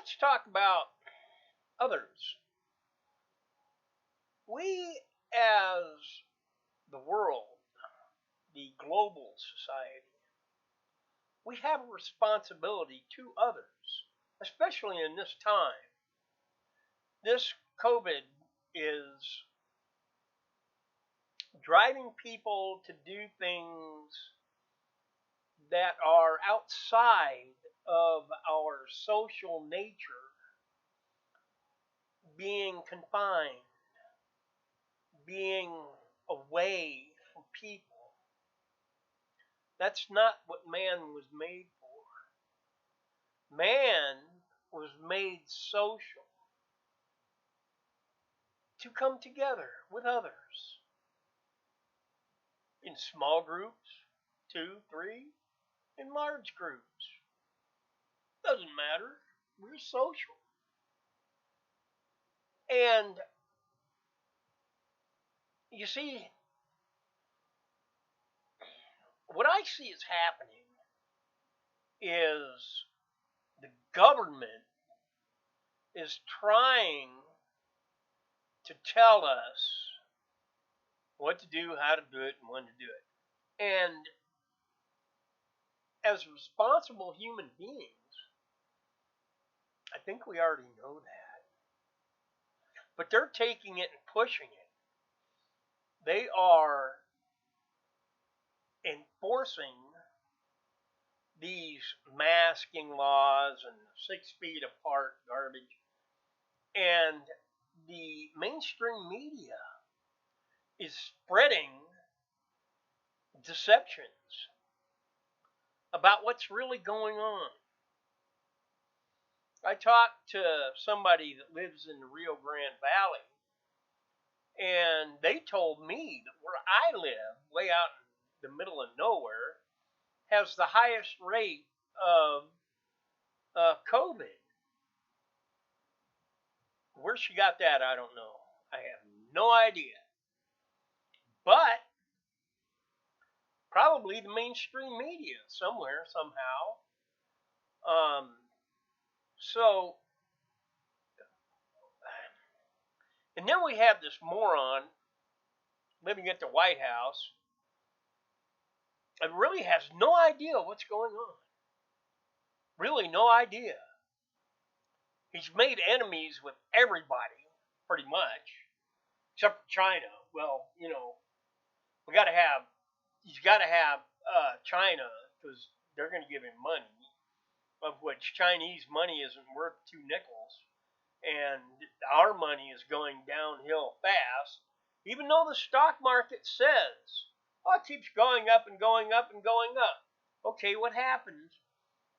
let's talk about others. We, as the world, the global society, we have a responsibility to others, especially in this time. This COVID is driving people to do things that are outside of our social nature, being confined, being away from people. That's not what man was made for. Man was made social to come together with others in small groups, two, three, in large groups. Doesn't matter. We're social. And you see, what I see is happening is the government is trying to tell us what to do, how to do it, and when to do it. And as responsible human beings, I think we already know that. But they're taking it and pushing it. They are enforcing these masking laws and 6 feet apart garbage. And the mainstream media is spreading deceptions about what's really going on. I talked to somebody that lives in the Rio Grande Valley, and they told me that where I live, way out in the middle of nowhere, has the highest rate of COVID. Where she got that, I don't know. I have no idea. But probably the mainstream media somewhere, somehow. So, and then we have this moron living at the White House and really has no idea what's going on. Really, no idea. He's made enemies with everybody, pretty much, except for China. Well, we got to have. He's got to have China because they're going to give him money, of which Chinese money isn't worth 2 nickels, and our money is going downhill fast. Even though the stock market says, "Oh, it keeps going up and going up and going up." Okay, what happens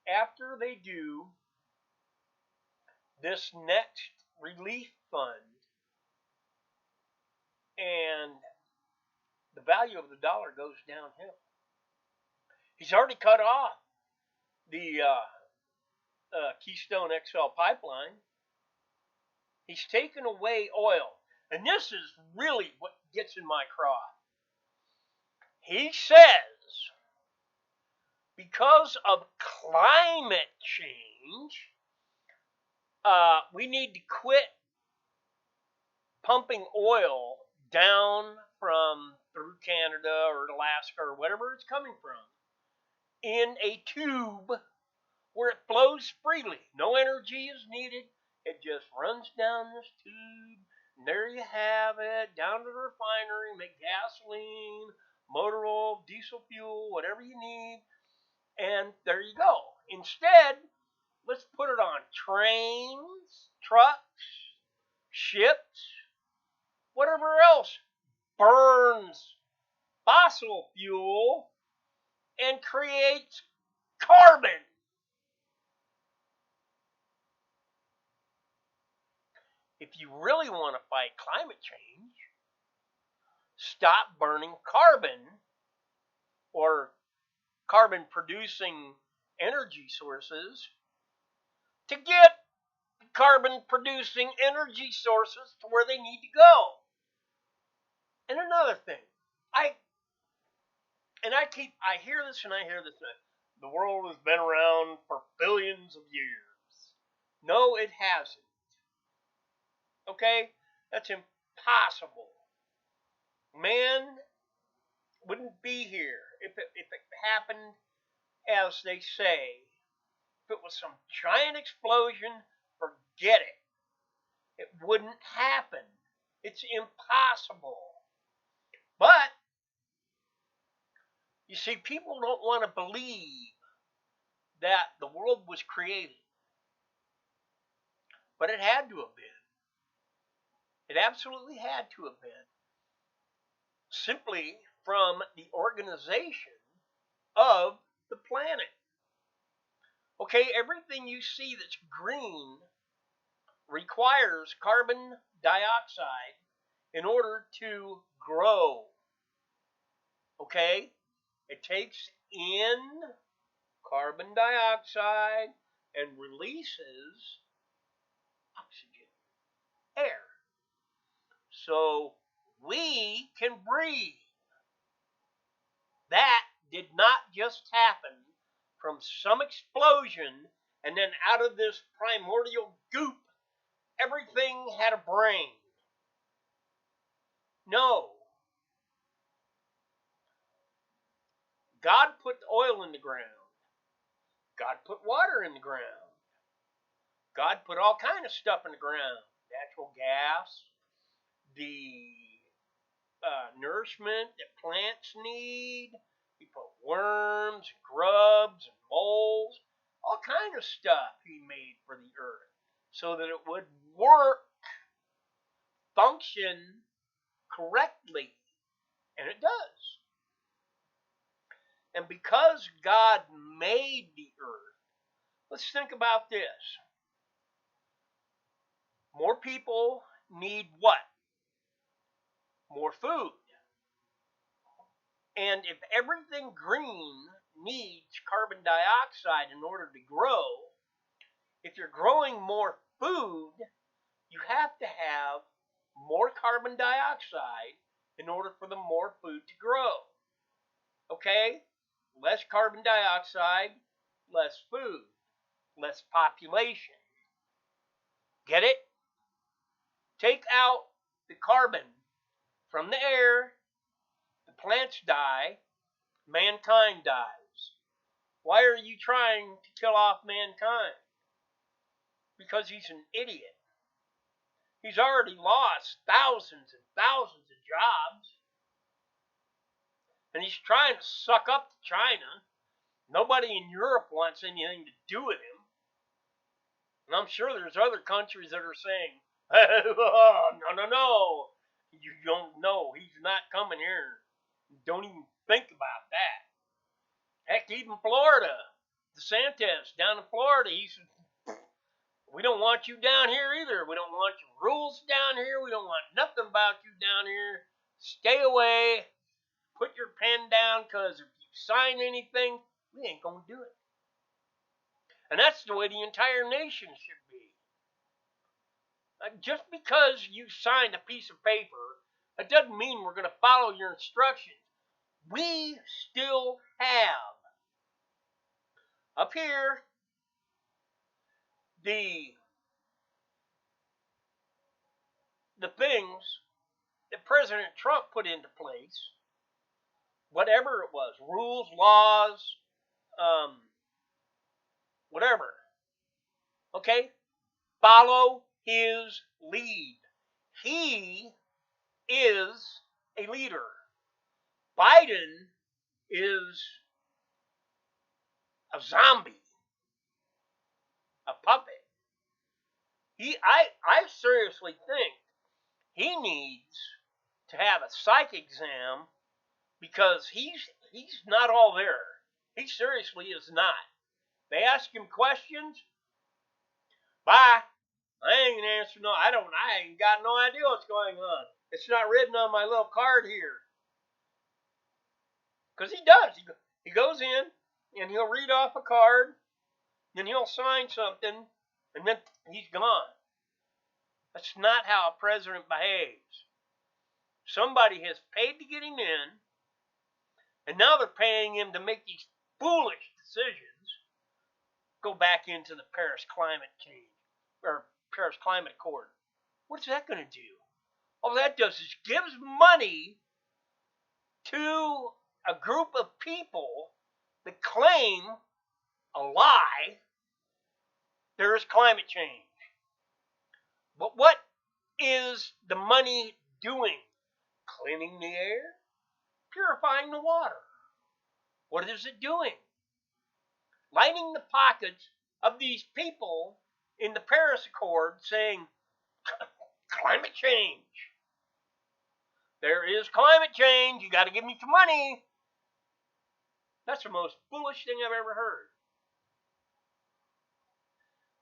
after they do this next relief fund and the value of the dollar goes downhill? He's already cut off the Keystone XL pipeline. He's taken away oil. And this is really what gets in my craw. He says because of climate change, we need to quit pumping oil down from through Canada or Alaska or whatever it's coming from in a tube where it flows freely. No energy is needed. It just runs down this tube. And there you have it, down to the refinery, make gasoline, motor oil, diesel fuel, whatever you need. And there you go. Instead, let's put it on trains, trucks, ships, whatever else burns fossil fuel and creates carbon. If you really want to fight climate change, stop burning carbon or carbon producing energy sources to get carbon producing energy sources to where they need to go. And another thing, I hear this and I hear this. The world has been around for billions of years. No, it hasn't. Okay? That's impossible. Man wouldn't be here if it happened as they say. If it was some giant explosion, forget it. It wouldn't happen. It's impossible. But, you see, people don't want to believe that the world was created. But it had to have been. It absolutely had to have been. Simply from the organization of the planet. Okay, everything you see that's green requires carbon dioxide in order to grow. Okay? It takes in carbon dioxide and releases oxygen, air. So we can breathe. That did not just happen from some explosion and then out of this primordial goop, everything had a brain. No. God put oil in the ground. God put water in the ground. God put all kind of stuff in the ground. Natural gas, the nourishment that plants need. He put worms, grubs, and moles, all kind of stuff he made for the earth so that it would work, function correctly. And it does. And because God made the earth, let's think about this. More people need what? More food. And if everything green needs carbon dioxide in order to grow, if you're growing more food, you have to have more carbon dioxide in order for the more food to grow. Okay? Less carbon dioxide, less food, less population. Get it? Take out the carbon from the air, the plants die, mankind dies. Why are you trying to kill off mankind? Because he's an idiot. He's already lost thousands and thousands of jobs. And he's trying to suck up to China. Nobody in Europe wants anything to do with him. And I'm sure there's other countries that are saying, oh, no. You don't know. He's not coming here. Don't even think about that. Heck, even Florida. DeSantis down in Florida, he said, we don't want you down here either. We don't want your rules down here. We don't want nothing about you down here. Stay away. Put your pen down, because if you sign anything, we ain't going to do it. And that's the way the entire nation should be. Just because you signed a piece of paper, that doesn't mean we're going to follow your instructions. We still have up here the things that President Trump put into place, whatever it was, rules, laws, whatever. Okay? Follow his lead. He is a leader. Biden is a zombie, a puppet. I seriously think he needs to have a psych exam, because he's not all there. He seriously is not. They ask him questions. Bye. I ain't gonna answer no. I ain't got no idea what's going on. It's not written on my little card here. Because he does. He goes in and he'll read off a card, then he'll sign something, and then he's gone. That's not how a president behaves. Somebody has paid to get him in, and now they're paying him to make these foolish decisions. Go back into the Paris climate change. or Paris Climate Accord. What's that going to do? All that does is gives money to a group of people that claim a lie there is climate change. But what is the money doing? Cleaning the air? Purifying the water. What is it doing? Lining the pockets of these people in the Paris Accord saying, climate change. There is climate change. You got to give me some money. That's the most foolish thing I've ever heard.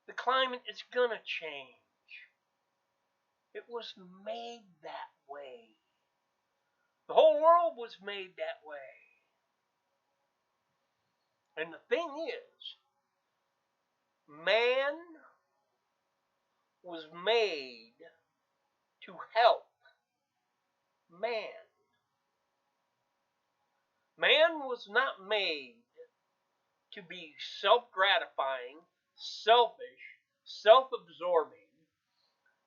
The climate is going to change. It was made that way. The whole world was made that way. And the thing is, man was made to help man. Man was not made to be self-gratifying, selfish, self-absorbing,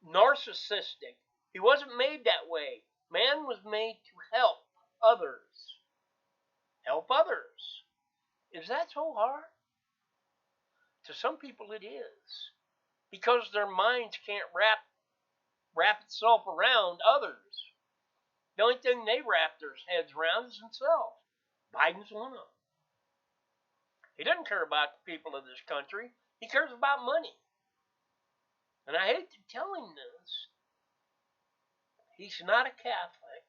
narcissistic. He wasn't made that way. Man was made to help others. Help others. Is that so hard? To some people it is. Because their minds can't wrap itself around others. The only thing they wrap their heads around is themselves. Biden's one of them. He doesn't care about the people of this country. He cares about money. And I hate to tell him this. He's not a Catholic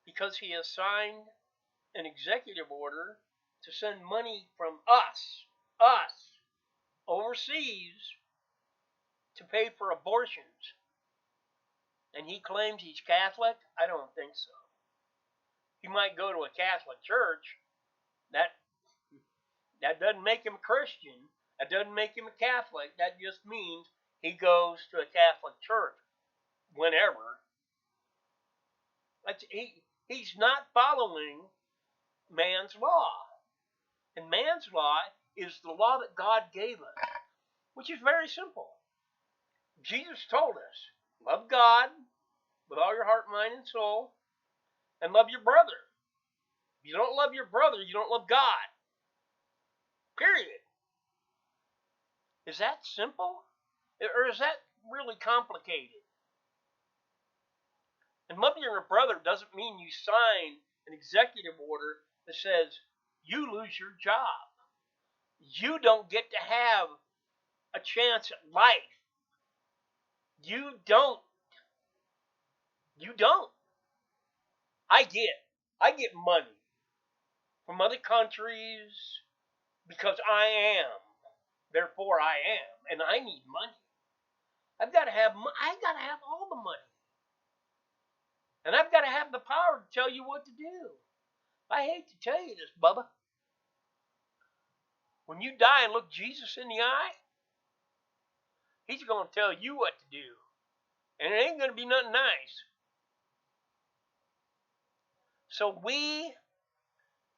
because he has signed an executive order to send money from us, overseas to pay for abortions. And he claims he's Catholic? I don't think so. He might go to a Catholic church. That doesn't make him a Christian. That doesn't make him a Catholic. That just means he goes to a Catholic church whenever. He's not following man's law. And man's law is the law that God gave us, which is very simple. Jesus told us, love God with all your heart, mind, and soul, and love your brother. If you don't love your brother, you don't love God. Period. Is that simple? Or is that really complicated? And loving your brother doesn't mean you sign an executive order that says you lose your job. You don't get to have a chance at life. You don't. I get money from other countries because I am. Therefore I am. And I need money. I gotta have all the money. And I've got to have the power to tell you what to do. I hate to tell you this, Bubba. When you die and look Jesus in the eye, he's going to tell you what to do. And it ain't going to be nothing nice. So we,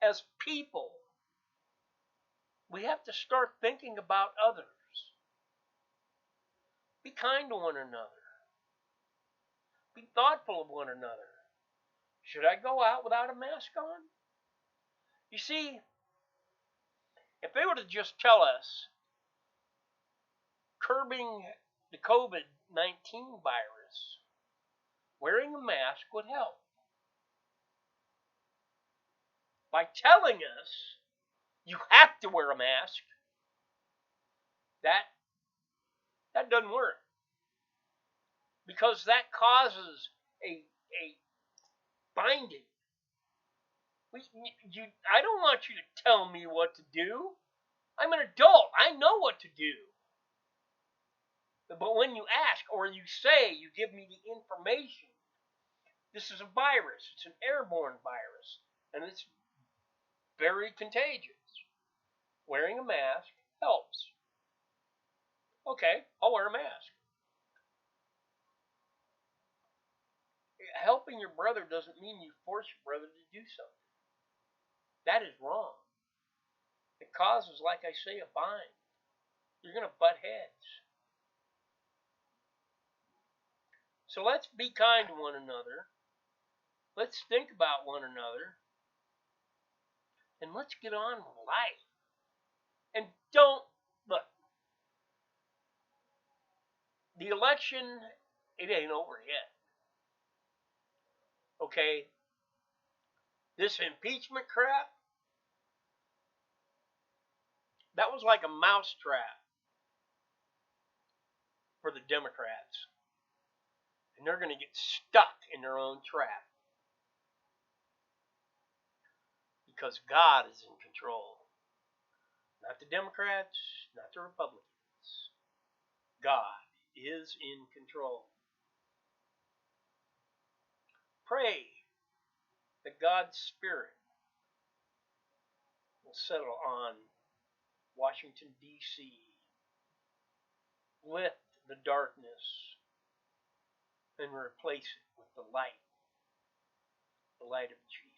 as people, we have to start thinking about others. Be kind to one another. Be thoughtful of one another. Should I go out without a mask on? You see, if they were to just tell us curbing the COVID-19 virus, wearing a mask would help. By telling us you have to wear a mask, that doesn't work. Because that causes a binding. I don't want you to tell me what to do. I'm an adult. I know what to do. But when you ask or you say, you give me the information, this is a virus. It's an airborne virus. And it's very contagious. Wearing a mask helps. Okay, I'll wear a mask. Helping your brother doesn't mean you force your brother to do something. That is wrong. It causes, like I say, a bind. You're going to butt heads. So let's be kind to one another. Let's think about one another. And let's get on with life. And don't look. The election, it ain't over yet. Okay? This impeachment crap, that was like a mousetrap for the Democrats. And they're going to get stuck in their own trap. Because God is in control. Not the Democrats, not the Republicans. God is in control. Pray that God's Spirit will settle on Washington, D.C. Lift the darkness and replace it with the light of Jesus.